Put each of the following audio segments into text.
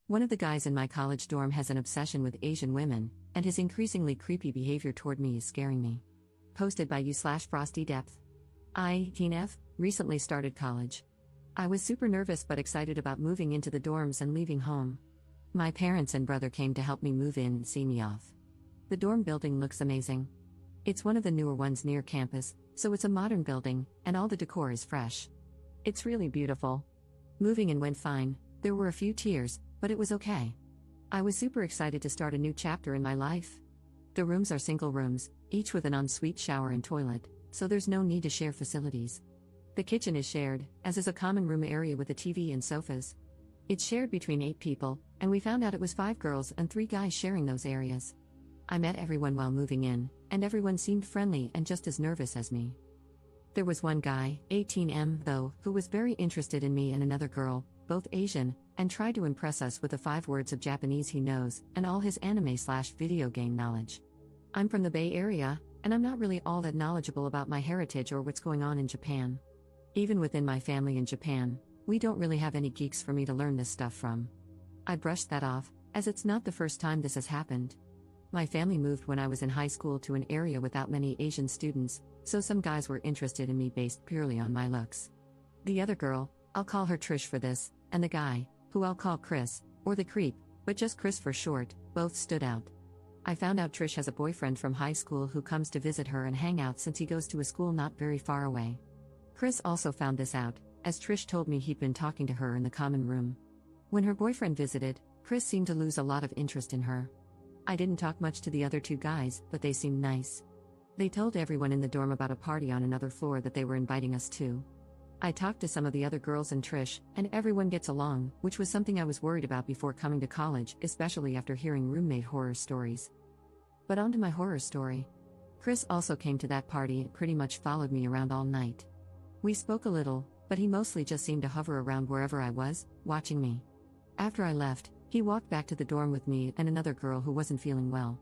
One of the guys in my college dorm has an obsession with Asian women, and his increasingly creepy behavior toward me is scaring me. Posted by u/FrostyDepth. I, Teen F, recently started college. I was super nervous but excited about moving into the dorms and leaving home. My parents and brother came to help me move in and see me off. The dorm building looks amazing. It's one of the newer ones near campus, so it's a modern building, and all the decor is fresh. It's really beautiful. Moving in went fine, there were a few tears, but it was okay. I was super excited to start a new chapter in my life. The rooms are single rooms, each with an ensuite shower and toilet, so there's no need to share facilities. The kitchen is shared, as is a common room area with a TV and sofas. It's shared between 8 people, and we found out it was 5 girls and 3 guys sharing those areas. I met everyone while moving in, and everyone seemed friendly and just as nervous as me. There was one guy, 18M though, who was very interested in me and another girl, both Asian, and tried to impress us with the 5 words of Japanese he knows, and all his anime/video game knowledge. I'm from the Bay Area, and I'm not really all that knowledgeable about my heritage or what's going on in Japan. Even within my family in Japan, we don't really have any geeks for me to learn this stuff from. I brushed that off, as it's not the first time this has happened. My family moved when I was in high school to an area without many Asian students, so some guys were interested in me based purely on my looks. The other girl, I'll call her Trish for this, and the guy, who I'll call Chris, or the creep, but just Chris for short, both stood out. I found out Trish has a boyfriend from high school who comes to visit her and hang out since he goes to a school not very far away. Chris also found this out, as Trish told me he'd been talking to her in the common room. When her boyfriend visited, Chris seemed to lose a lot of interest in her. I didn't talk much to the other 2 guys, but they seemed nice. They told everyone in the dorm about a party on another floor that they were inviting us to. I talked to some of the other girls and Trish, and everyone gets along, which was something I was worried about before coming to college, especially after hearing roommate horror stories. But on to my horror story. Chris also came to that party and pretty much followed me around all night. We spoke a little, but he mostly just seemed to hover around wherever I was, watching me. After I left, he walked back to the dorm with me and another girl who wasn't feeling well.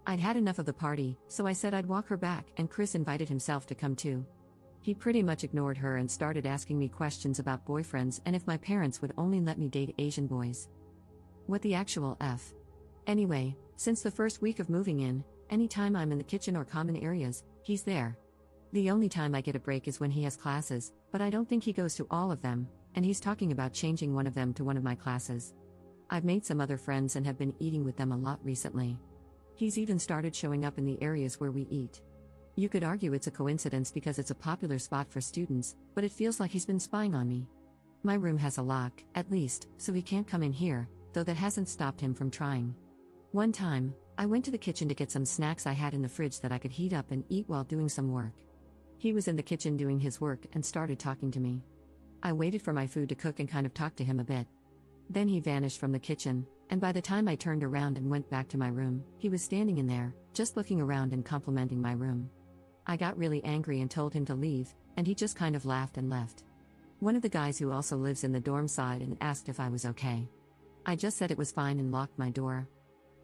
I'd had enough of the party, so I said I'd walk her back, and Chris invited himself to come too. He pretty much ignored her and started asking me questions about boyfriends and if my parents would only let me date Asian boys. What the actual F? Anyway, since the first week of moving in, anytime I'm in the kitchen or common areas, he's there. The only time I get a break is when he has classes, but I don't think he goes to all of them, and he's talking about changing one of them to one of my classes. I've made some other friends and have been eating with them a lot recently. He's even started showing up in the areas where we eat. You could argue it's a coincidence because it's a popular spot for students, but it feels like he's been spying on me. My room has a lock, at least, so he can't come in here, though that hasn't stopped him from trying. One time, I went to the kitchen to get some snacks I had in the fridge that I could heat up and eat while doing some work. He was in the kitchen doing his work and started talking to me. I waited for my food to cook and kind of talked to him a bit. Then he vanished from the kitchen, and by the time I turned around and went back to my room, he was standing in there, just looking around and complimenting my room. I got really angry and told him to leave, and he just kind of laughed and left. One of the guys who also lives in the dorm side and asked if I was okay. I just said it was fine and locked my door.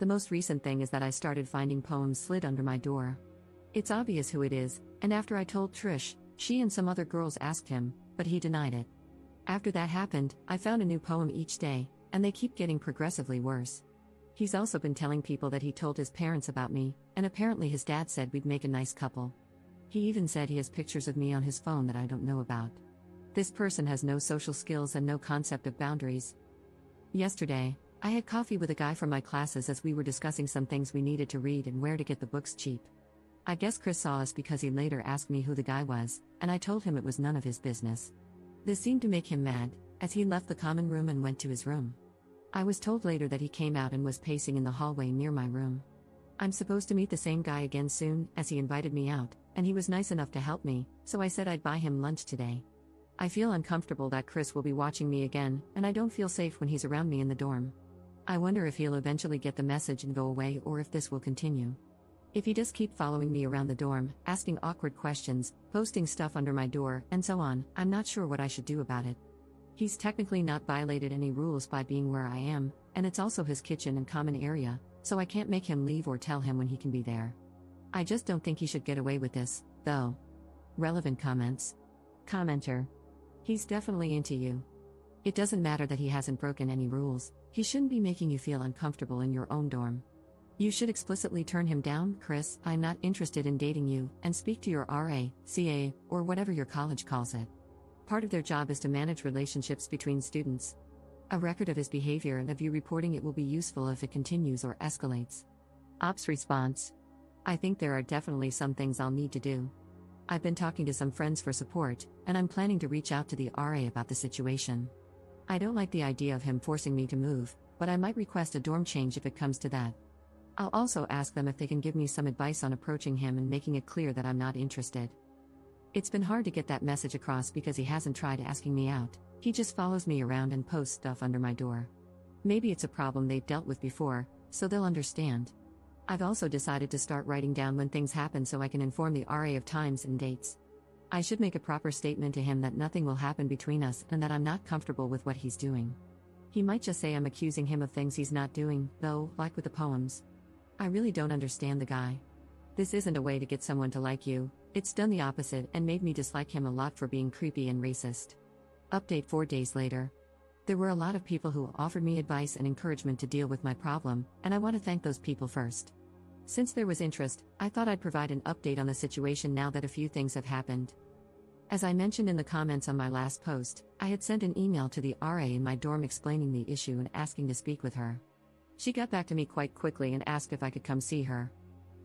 The most recent thing is that I started finding poems slid under my door. It's obvious who it is, and after I told Trish, she and some other girls asked him, but he denied it. After that happened, I found a new poem each day, and they keep getting progressively worse. He's also been telling people that he told his parents about me, and apparently his dad said we'd make a nice couple. He even said he has pictures of me on his phone that I don't know about. This person has no social skills and no concept of boundaries. Yesterday, I had coffee with a guy from my classes as we were discussing some things we needed to read and where to get the books cheap. I guess Chris saw us because he later asked me who the guy was, and I told him it was none of his business. This seemed to make him mad, as he left the common room and went to his room. I was told later that he came out and was pacing in the hallway near my room. I'm supposed to meet the same guy again soon, as he invited me out, and he was nice enough to help me, so I said I'd buy him lunch today. I feel uncomfortable that Chris will be watching me again, and I don't feel safe when he's around me in the dorm. I wonder if he'll eventually get the message and go away or if this will continue. If he does keep following me around the dorm, asking awkward questions, posting stuff under my door, and so on, I'm not sure what I should do about it. He's technically not violated any rules by being where I am, and it's also his kitchen and common area, so I can't make him leave or tell him when he can be there. I just don't think he should get away with this, though. Relevant comments. Commenter. He's definitely into you. It doesn't matter that he hasn't broken any rules, He shouldn't be making you feel uncomfortable in your own dorm. You should explicitly turn him down. Chris, I'm not interested in dating you, and speak to your RA, CA, or whatever your college calls it. Part of their job is to manage relationships between students. A record of his behavior and of you reporting it will be useful if it continues or escalates. Ops response. I think there are definitely some things I'll need to do. I've been talking to some friends for support, and I'm planning to reach out to the RA about the situation. I don't like the idea of him forcing me to move, but I might request a dorm change if it comes to that. I'll also ask them if they can give me some advice on approaching him and making it clear that I'm not interested. It's been hard to get that message across because he hasn't tried asking me out, he just follows me around and posts stuff under my door. Maybe it's a problem they've dealt with before, so they'll understand. I've also decided to start writing down when things happen so I can inform the RA of times and dates. I should make a proper statement to him that nothing will happen between us and that I'm not comfortable with what he's doing. He might just say I'm accusing him of things he's not doing, though, like with the poems. I really don't understand the guy. This isn't a way to get someone to like you, it's done the opposite and made me dislike him a lot for being creepy and racist. Update 4 days later. There were a lot of people who offered me advice and encouragement to deal with my problem, and I want to thank those people first. Since there was interest, I thought I'd provide an update on the situation now that a few things have happened. As I mentioned in the comments on my last post, I had sent an email to the RA in my dorm explaining the issue and asking to speak with her. She got back to me quite quickly and asked if I could come see her.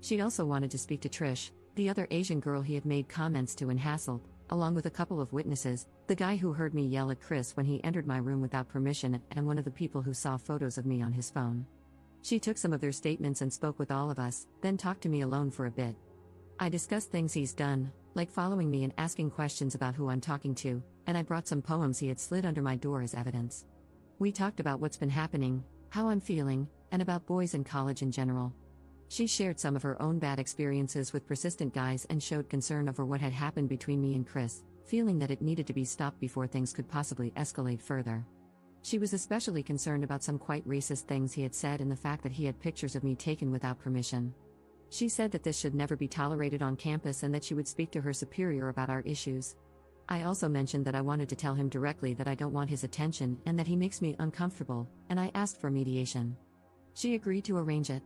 She also wanted to speak to Trish, the other Asian girl he had made comments to and hassled, along with a couple of witnesses, the guy who heard me yell at Chris when he entered my room without permission and one of the people who saw photos of me on his phone. She took some of their statements and spoke with all of us, then talked to me alone for a bit. I discussed things he's done, like following me and asking questions about who I'm talking to, and I brought some poems he had slid under my door as evidence. We talked about what's been happening, how I'm feeling, and about boys in college in general. She shared some of her own bad experiences with persistent guys and showed concern over what had happened between me and Chris, feeling that it needed to be stopped before things could possibly escalate further. She was especially concerned about some quite racist things he had said and the fact that he had pictures of me taken without permission. She said that this should never be tolerated on campus and that she would speak to her superior about our issues. I also mentioned that I wanted to tell him directly that I don't want his attention and that he makes me uncomfortable, and I asked for mediation. She agreed to arrange it.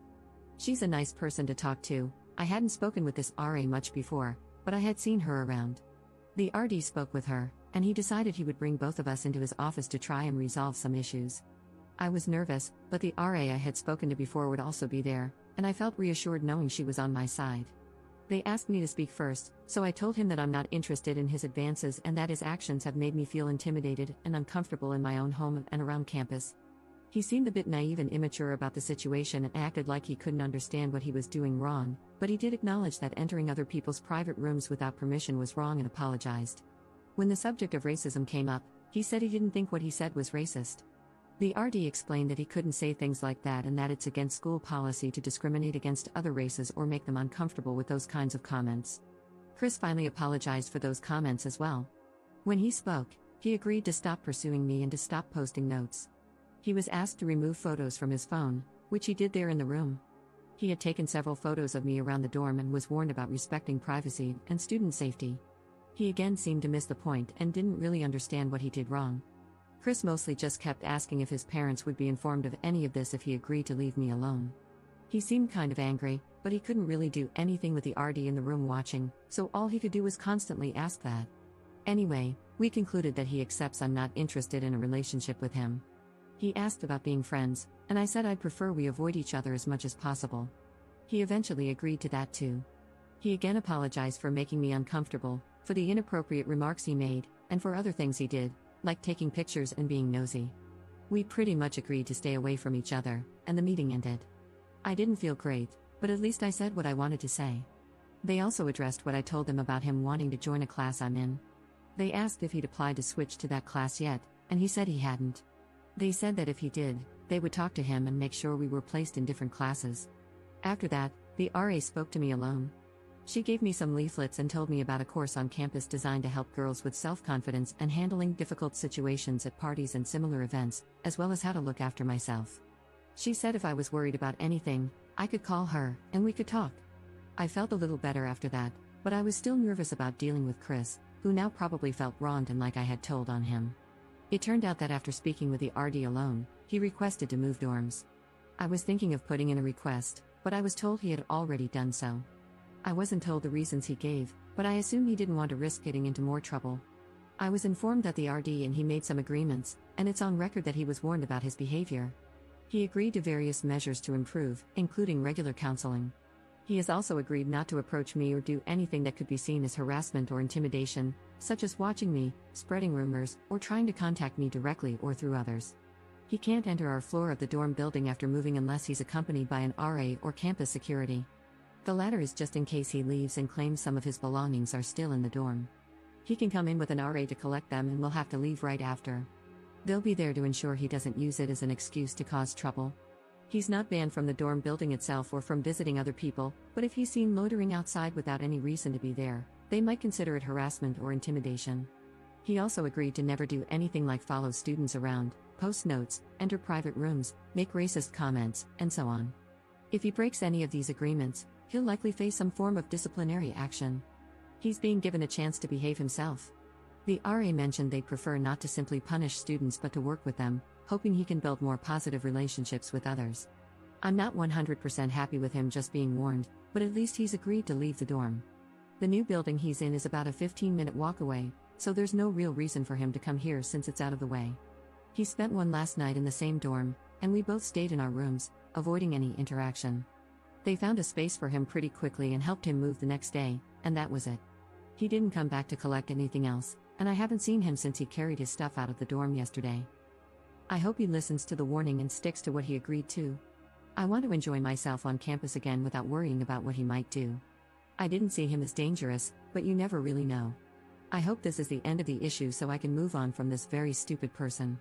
She's a nice person to talk to. I hadn't spoken with this RA much before, but I had seen her around. The RD spoke with her, and he decided he would bring both of us into his office to try and resolve some issues. I was nervous, but the RA I had spoken to before would also be there, and I felt reassured knowing she was on my side. They asked me to speak first, so I told him that I'm not interested in his advances and that his actions have made me feel intimidated and uncomfortable in my own home and around campus. He seemed a bit naive and immature about the situation and acted like he couldn't understand what he was doing wrong, but he did acknowledge that entering other people's private rooms without permission was wrong and apologized. When the subject of racism came up, he said he didn't think what he said was racist. The RD explained that he couldn't say things like that and that it's against school policy to discriminate against other races or make them uncomfortable with those kinds of comments. Chris finally apologized for those comments as well. When he spoke, he agreed to stop pursuing me and to stop posting notes. He was asked to remove photos from his phone, which he did there in the room. He had taken several photos of me around the dorm and was warned about respecting privacy and student safety. He again seemed to miss the point and didn't really understand what he did wrong. Chris mostly just kept asking if his parents would be informed of any of this if he agreed to leave me alone. He seemed kind of angry, but he couldn't really do anything with the RD in the room watching, so all he could do was constantly ask that. Anyway, we concluded that he accepts I'm not interested in a relationship with him. He asked about being friends, and I said I'd prefer we avoid each other as much as possible. He eventually agreed to that too. He again apologized for making me uncomfortable, for the inappropriate remarks he made, and for other things he did, like taking pictures and being nosy. We pretty much agreed to stay away from each other, and the meeting ended. I didn't feel great, but at least I said what I wanted to say. They also addressed what I told them about him wanting to join a class I'm in. They asked if he'd applied to switch to that class yet, and he said he hadn't. They said that if he did, they would talk to him and make sure we were placed in different classes. After that, the RA spoke to me alone. She gave me some leaflets and told me about a course on campus designed to help girls with self-confidence and handling difficult situations at parties and similar events, as well as how to look after myself. She said if I was worried about anything, I could call her, and we could talk. I felt a little better after that, but I was still nervous about dealing with Chris, who now probably felt wronged and like I had told on him. It turned out that after speaking with the RD alone, He requested to move dorms. I was thinking of putting in a request, but I was told he had already done so. I wasn't told the reasons he gave, but I assume he didn't want to risk getting into more trouble. I was informed that the RD and he made some agreements, and it's on record that he was warned about his behavior. He agreed to various measures to improve, including regular counseling. He has also agreed not to approach me or do anything that could be seen as harassment or intimidation, such as watching me, spreading rumors, or trying to contact me directly or through others. He can't enter our floor of the dorm building after moving unless he's accompanied by an RA or campus security. The latter is just in case he leaves and claims some of his belongings are still in the dorm. He can come in with an RA to collect them and will have to leave right after. They'll be there to ensure he doesn't use it as an excuse to cause trouble. He's not banned from the dorm building itself or from visiting other people, but if he's seen loitering outside without any reason to be there, they might consider it harassment or intimidation. He also agreed to never do anything like follow students around, post notes, enter private rooms, make racist comments, and so on. If he breaks any of these agreements, he'll likely face some form of disciplinary action. He's being given a chance to behave himself. The RA mentioned they'd prefer not to simply punish students but to work with them, hoping he can build more positive relationships with others. I'm not 100% happy with him just being warned, but at least he's agreed to leave the dorm. The new building he's in is about a 15-minute walk away, so there's no real reason for him to come here since it's out of the way. He spent one last night in the same dorm, and we both stayed in our rooms, avoiding any interaction. They found a space for him pretty quickly and helped him move the next day, and that was it. He didn't come back to collect anything else, and I haven't seen him since he carried his stuff out of the dorm yesterday. I hope he listens to the warning and sticks to what he agreed to. I want to enjoy myself on campus again without worrying about what he might do. I didn't see him as dangerous, but you never really know. I hope this is the end of the issue so I can move on from this very stupid person.